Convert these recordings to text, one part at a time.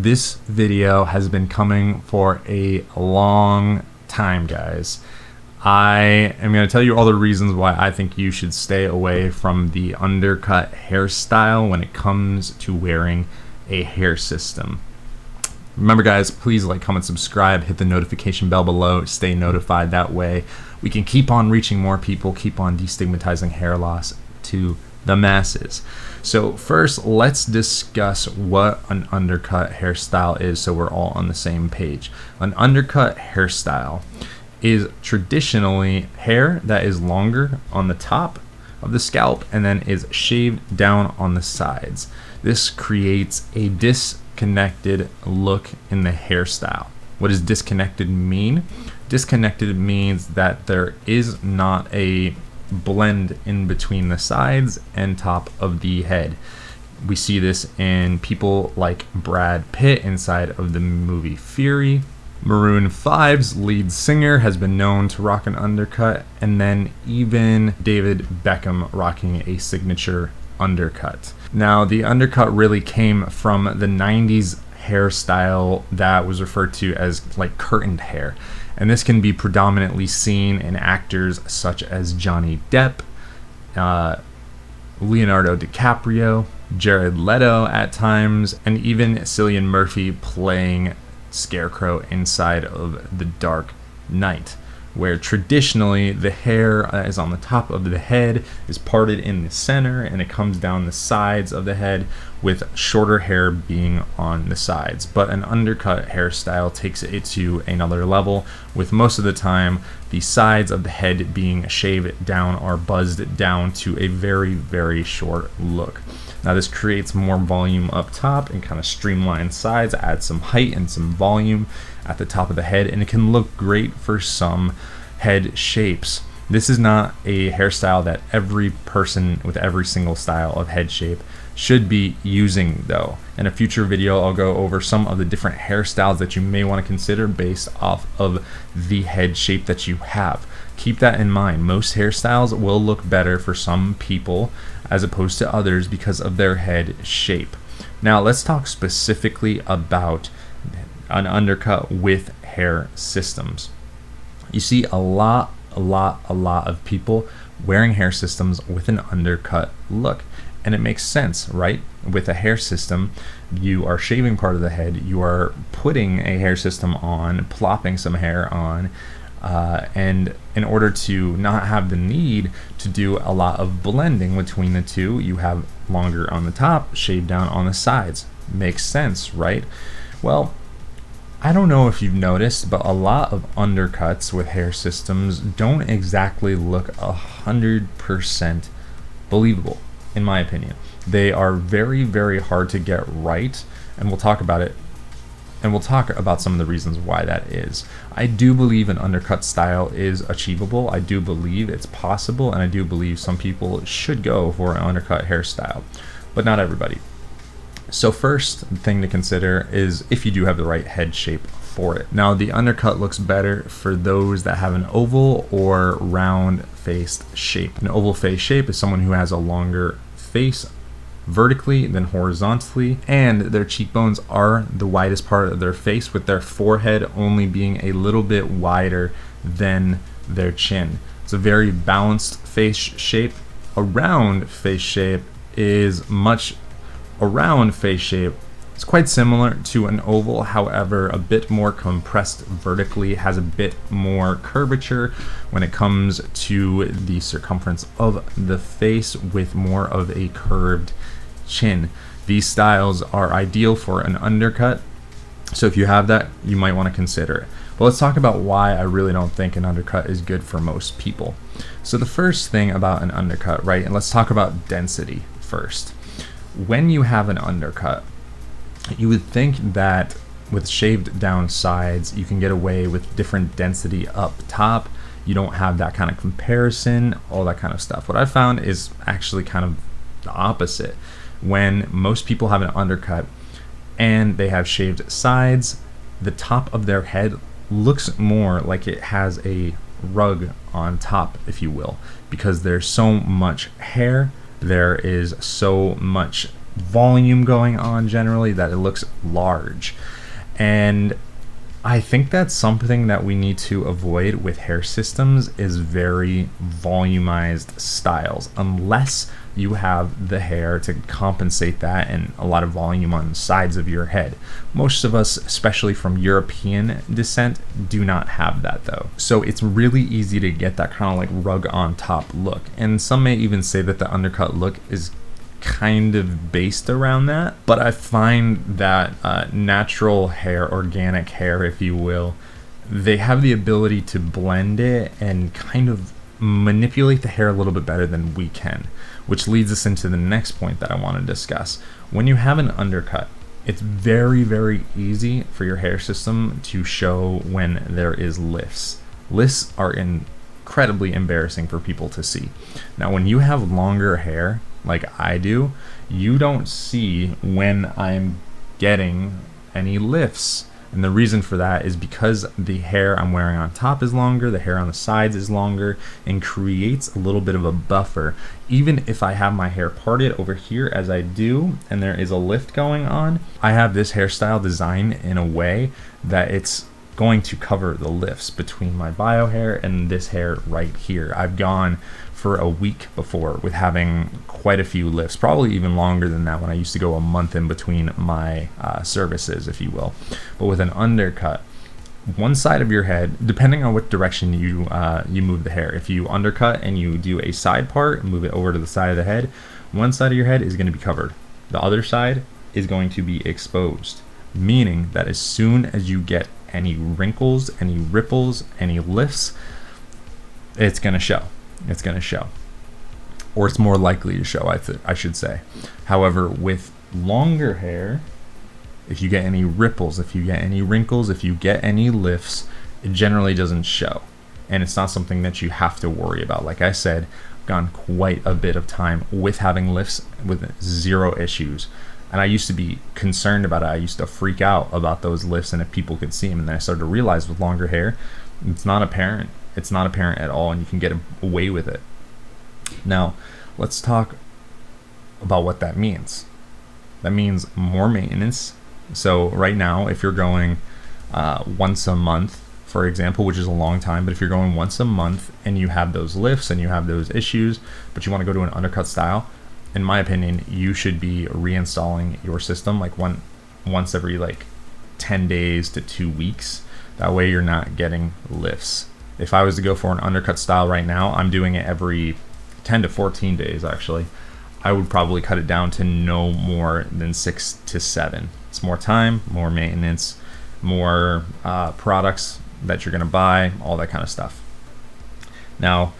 This video has been coming for a long time, guys. I am going to tell you all the reasons why I think you should stay away from the undercut hairstyle when it comes to wearing a hair system. Remember, guys, please like, comment, subscribe, hit the notification bell below, stay notified. That way we can keep on reaching more people, keep on destigmatizing hair loss to the masses. So first, let's discuss what an undercut hairstyle is so we're all on the same page. An undercut hairstyle is traditionally hair that is longer on the top of the scalp and then is shaved down on the sides. This creates a disconnected look in the hairstyle. What does disconnected mean? Disconnected means that there is not a blend in between the sides and top of the head. We see this in people like Brad Pitt inside of the movie Fury. Maroon 5's lead singer has been known to rock an undercut, and then even David Beckham rocking a signature undercut. Now, the undercut really came from the 90s hairstyle that was referred to as like curtained hair. And this can be predominantly seen in actors such as Johnny Depp, Leonardo DiCaprio, Jared Leto at times, and even Cillian Murphy playing Scarecrow inside of The Dark Knight, where traditionally the hair is on the top of the head, is parted in the center, and it comes down the sides of the head, with shorter hair being on the sides. But an undercut hairstyle takes it to another level, with most of the time the sides of the head being shaved down or buzzed down to a very, very short look. Now this creates more volume up top and kind of streamlined sides, adds some height and some volume at the top of the head, and it can look great for some head shapes. This is not a hairstyle that every person with every single style of head shape should be using, though. In a future video, I'll go over some of the different hairstyles that you may want to consider based off of the head shape that you have. Keep that in mind. Most hairstyles will look better for some people as opposed to others because of their head shape. Now, let's talk specifically about an undercut with hair systems. You see a lot of people wearing hair systems with an undercut look, and it makes sense, right? With a hair system, you are shaving part of the head, you are putting a hair system on, plopping some hair on, and in order to not have the need to do a lot of blending between the two, you have longer on the top, shaved down on the sides. Makes sense, right? Well, I don't know if you've noticed, but a lot of undercuts with hair systems don't exactly look 100% believable, in my opinion. They are very, very hard to get right, and we'll talk about it. And we'll talk about some of the reasons why that is. I do believe an undercut style is achievable. I do believe it's possible, and I do believe some people should go for an undercut hairstyle, but not everybody. So first thing to consider is if you do have the right head shape for it. Now, the undercut looks better for those that have an oval or round faced shape. An oval face shape is someone who has a longer face vertically than horizontally, and their cheekbones are the widest part of their face, with their forehead only being a little bit wider than their chin. It's a very balanced face shape. A round face shape is it's quite similar to an oval, however a bit more compressed vertically, has a bit more curvature when it comes to the circumference of the face, with more of a curved chin. These styles are ideal for an undercut, so if you have that, you might want to consider it. But let's talk about why I really don't think an undercut is good for most people. So the first thing about an undercut, right, and let's talk about density first. When you have an undercut, you would think that with shaved down sides, you can get away with different density up top. You don't have that kind of comparison, all that kind of stuff. What I found is actually kind of the opposite. When most people have an undercut and they have shaved sides, the top of their head looks more like it has a rug on top, if you will, because there's so much hair, there is so much volume going on generally, that it looks large. And I think that's something that we need to avoid with hair systems, is very volumized styles, unless you have the hair to compensate that and a lot of volume on the sides of your head. Most of us, especially from European descent, do not have that though. So it's really easy to get that kind of like rug on top look. And some may even say that the undercut look is kind of based around that, but I find that natural hair, organic hair if you will, they have the ability to blend it and kind of manipulate the hair a little bit better than we can, which leads us into the next point that I want to discuss. When you have an undercut, it's very, very easy for your hair system to show when there is lifts. Lifts are incredibly embarrassing for people to see. Now when you have longer hair like I do, you don't see when I'm getting any lifts. And the reason for that is because the hair I'm wearing on top is longer, the hair on the sides is longer, and creates a little bit of a buffer. Even if I have my hair parted over here as I do, and there is a lift going on, I have this hairstyle designed in a way that it's going to cover the lifts between my bio hair and this hair right here. I've gone for a week before with having quite a few lifts, probably even longer than that when I used to go a month in between my services, if you will. But with an undercut, one side of your head, depending on what direction you move the hair, if you undercut and you do a side part and move it over to the side of the head, one side of your head is going to be covered. The other side is going to be exposed, meaning that as soon as you get any wrinkles, any ripples, any lifts, it's going to show. It's going to show, or it's more likely to show, I should say. However, with longer hair, if you get any ripples, if you get any wrinkles, if you get any lifts, it generally doesn't show, and it's not something that you have to worry about. Like I said, I've gone quite a bit of time with having lifts with zero issues, and I used to be concerned about it. I used to freak out about those lifts and if people could see them, and then I started to realize with longer hair, it's not apparent. It's not apparent at all, and you can get away with it. Now, let's talk about what that means. That means more maintenance. So right now, if you're going once a month, for example, which is a long time, but if you're going once a month and you have those lifts and you have those issues, but you want to go to an undercut style, in my opinion, you should be reinstalling your system like once every like 10 days to 2 weeks. That way you're not getting lifts. If I was to go for an undercut style right now, I'm doing it every 10 to 14 days actually. I would probably cut it down to no more than 6 to 7. It's more time, more maintenance, more products that you're gonna buy, all that kind of stuff. Now,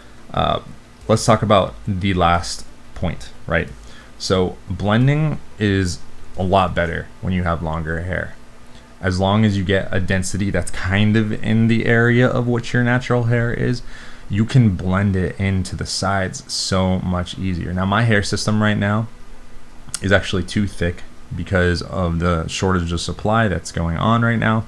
let's talk about the last point, right? So blending is a lot better when you have longer hair. As long as you get a density that's kind of in the area of what your natural hair is, you can blend it into the sides so much easier. Now my hair system right now is actually too thick because of the shortage of supply that's going on right now,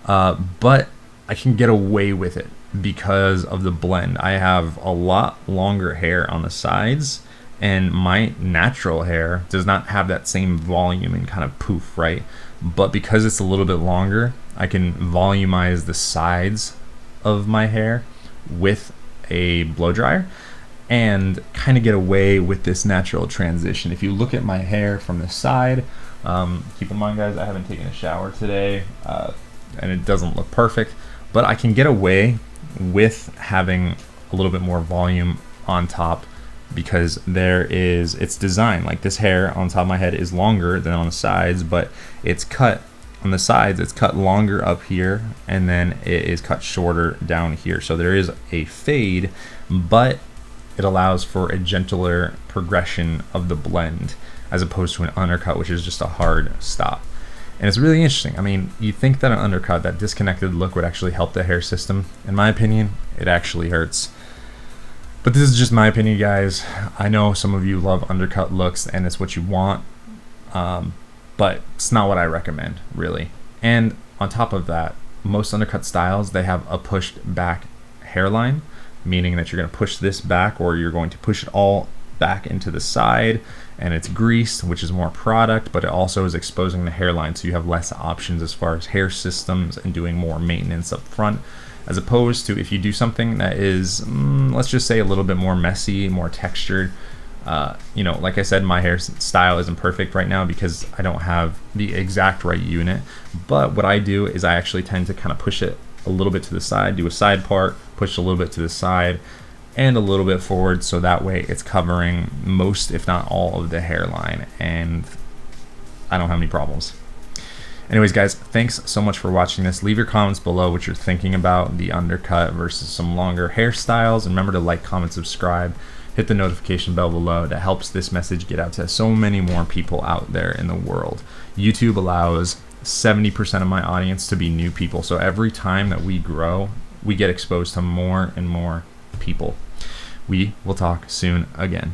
but I can get away with it because of the blend. I have a lot longer hair on the sides, and my natural hair does not have that same volume and kind of poof, right? But because it's a little bit longer, I can volumize the sides of my hair with a blow dryer and kind of get away with this natural transition. If you look at my hair from the side, keep in mind guys, I haven't taken a shower today and it doesn't look perfect, but I can get away with having a little bit more volume on top because it's designed like this. Hair on top of my head is longer than on the sides, but it's cut on the sides, it's cut longer up here, and then it is cut shorter down here. So there is a fade, but it allows for a gentler progression of the blend as opposed to an undercut, which is just a hard stop. And it's really interesting. I mean, you think that an undercut, that disconnected look, would actually help the hair system. In my opinion, it actually hurts. But this is just my opinion, guys. I know some of you love undercut looks and it's what you want, but it's not what I recommend, really. And on top of that, most undercut styles, they have a pushed back hairline, meaning that you're going to push this back, or you're going to push it all back into the side, and it's greased, which is more product, but it also is exposing the hairline, so you have less options as far as hair systems and doing more maintenance up front, as opposed to if you do something that is, let's just say, a little bit more messy, more textured. You know, like I said, my hairstyle isn't perfect right now because I don't have the exact right unit, but what I do is I actually tend to kind of push it a little bit to the side, do a side part, push a little bit to the side and a little bit forward, so that way it's covering most, if not all, of the hairline, and I don't have any problems. Anyways, guys, thanks so much for watching this. Leave your comments below what you're thinking about the undercut versus some longer hairstyles, and remember to like, comment, subscribe, hit the notification bell below. That helps this message get out to so many more people out there in the world. YouTube allows 70% of my audience to be new people, so every time that we grow, we get exposed to more and more people. We will talk soon again.